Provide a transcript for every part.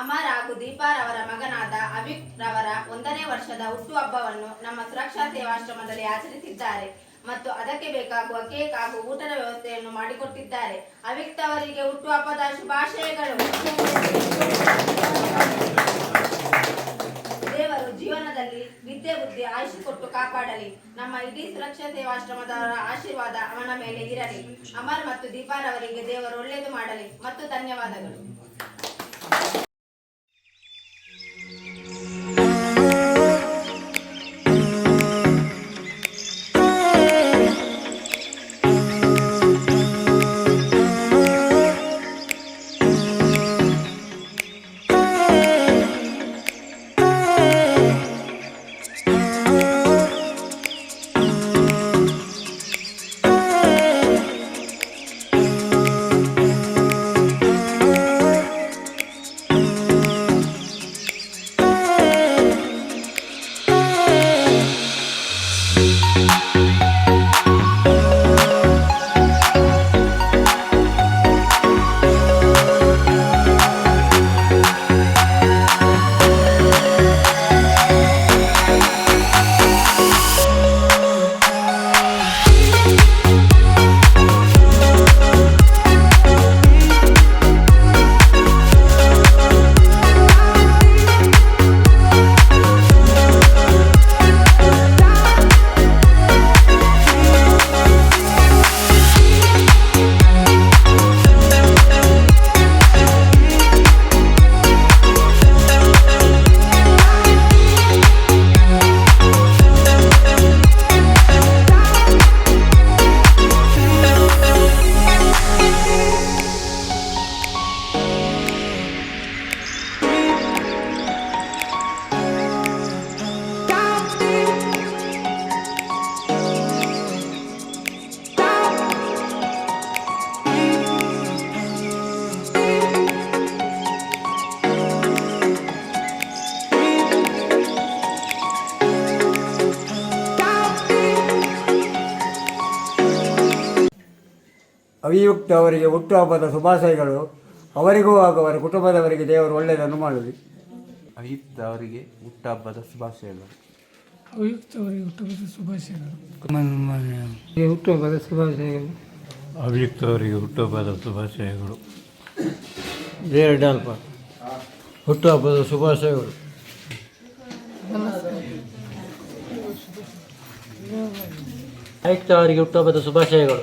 ಅಮರ್ ಹಾಗೂ ದೀಪಾರವರ ಮಗನಾದ ಅವಿಕ್ ರವರ 1ನೇ ವರ್ಷದ ಹುಟ್ಟುಹಬ್ಬವನ್ನು ನಮ್ಮ ಸುರಕ್ಷಾ ಸೇವಾಶ್ರಮದಲ್ಲಿ ಆಚರಿಸಿದ್ದಾರೆ ಮತ್ತು ಅದಕ್ಕೆ ಬೇಕಾಗುವ ಕೇಕ್ ಹಾಗೂ ಊಟದ ವ್ಯವಸ್ಥೆಯನ್ನು ಮಾಡಿಕೊಟ್ಟಿದ್ದಾರೆ. ಅವಿಕ್ ಅವರಿಗೆ ಹುಟ್ಟುಹಬ್ಬದ ಶುಭಾಶಯಗಳು. ದೇವರು ಜೀವನದಲ್ಲಿ ವಿದ್ಯೆ ಬುದ್ಧಿ ಆಯುಷ್ ಕೊಟ್ಟು ಕಾಪಾಡಲಿ. ನಮ್ಮ ಇಡೀ ಸುರಕ್ಷಾ ಸೇವಾಶ್ರಮದವರ ಆಶೀರ್ವಾದ ಅವನ ಮೇಲೆ ಇರಲಿ. ಅಮರ್ ಮತ್ತು ದೀಪಾರವರಿಗೆ ದೇವರು ಒಳ್ಳೆಯದು ಮಾಡಲಿ ಮತ್ತು ಧನ್ಯವಾದಗಳು. ಅವಿಯುಕ್ತ ಅವರಿಗೆ ಹುಟ್ಟುಹಬ್ಬದ ಶುಭಾಶಯಗಳು. ಅವರಿಗೂ ಹಾಗೂ ಅವರ ಕುಟುಂಬದವರಿಗೆ ದೇವರು ಒಳ್ಳೆಯದನ್ನು ಮಾಡಲಿ. ಅವಿಯುಕ್ತ ಅವರಿಗೆ ಹುಟ್ಟುಹಬ್ಬದ ಶುಭಾಶಯಗಳು. ಅವಿಯುಕ್ತ ಅವರಿಗೆ ಹುಟ್ಟುಹಬ್ಬದ ಶುಭಾಶಯಗಳು. ಹುಟ್ಟುಹಬ್ಬದ ಶುಭಾಶಯಗಳು. ಅವಿಯುಕ್ತ ಅವರಿಗೆ ಹುಟ್ಟುಹಬ್ಬದ ಶುಭಾಶಯಗಳು. ಡಾಲ್ಪ ಹುಟ್ಟುಹಬ್ಬದ ಶುಭಾಶಯಗಳು. ಅವಿಯುಕ್ತ ಅವರಿಗೆ ಹುಟ್ಟುಹಬ್ಬದ ಶುಭಾಶಯಗಳು.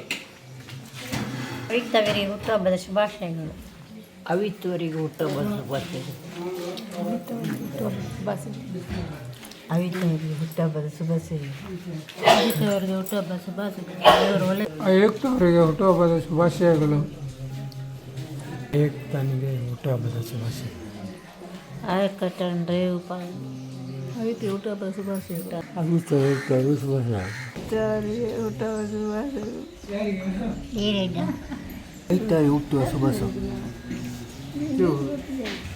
ಅವಿಕ್ತವರಿಗೆ ಹುಟ್ಟುಹಬ್ಬದ ಶುಭಾಶಯಗಳು. ಅವಿತ್ತವರಿಗೆ ಹುಟ್ಟುಹಬ್ಬದ ಶುಭಾಶಯಗಳು. ಅವಿಕ್ತವರಿಗೆ ಹುಟ್ಟುಹಬ್ಬದ ಶುಭಾಶಯಗಳು. ಅವಿಕ್ತವರಿಗೆ ಹುಟ್ಟುಹಬ್ಬದ ಶುಭಾಶಯಗಳು. ದೇವರು ಒಳ್ಳೆ ಅವಿಯುಕ್ತವರಿಗೆ ಹುಟ್ಟುಹಬ್ಬದ ಶುಭಾಶಯಗಳು. ಅವಿಯುಕ್ತನಿಗೆ ಹುಟ್ಟುಹಬ್ಬದ ಶುಭಾಶಯ. ಆಯಕಟ್ಟಂಡ್ರೆ ಉಪಾಯ ಅವಿಕ್ತ ಹುಟ್ಟುಹಬ್ಬದ ಶುಭಾಶಯಗಳು. ಅವಿಯುಕ್ತರಿಗೆ ಶುಭಾಶಯ. ಹುಟ್ಟುಹಬ್ಬದ ಶುಭಾಶಯಗಳು. ಏನಿಲ್ಲ ಅವಿಯುಕ್ತರಿಗೆ ಹುಟ್ಟುವ ಶುಭಾಶಯ.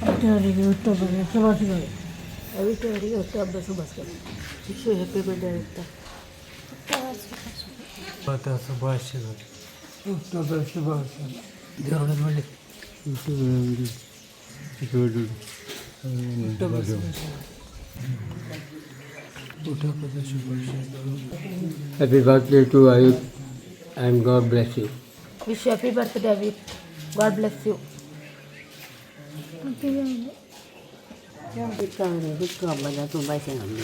ಅವಿಕ್ತವರಿಗೆ ಹುಟ್ಟುಹಬ್ಬದ ಶುಭಾಶಯಗಳು. ಅವಿಕ್ತವರಿಗೆ ಹುಟ್ಟುಹಬ್ಬದ ಶುಭಾಶಯಗಳು. ವಿಶ್ವ ಹ್ಯಾಪಿ ಬರ್ಡೇ ಅವಿಕ್ತ. ಶುಭಾಶಯಗಳು. ಹುಟ್ಟುಹಬ್ಬದ ಶುಭಾಶಯ. ದೇವರ ಮೇಲೆ ಹುಟ್ಟುಹಬ್ಬದ ಶುಭಾಶಯಗಳು. Happy birthday to Ayush and God bless you. Wish you happy birthday Avik. God bless you. ಹುಟ್ಟುಹಬ್ಬದ ಶುಭಾಶಯಗಳು.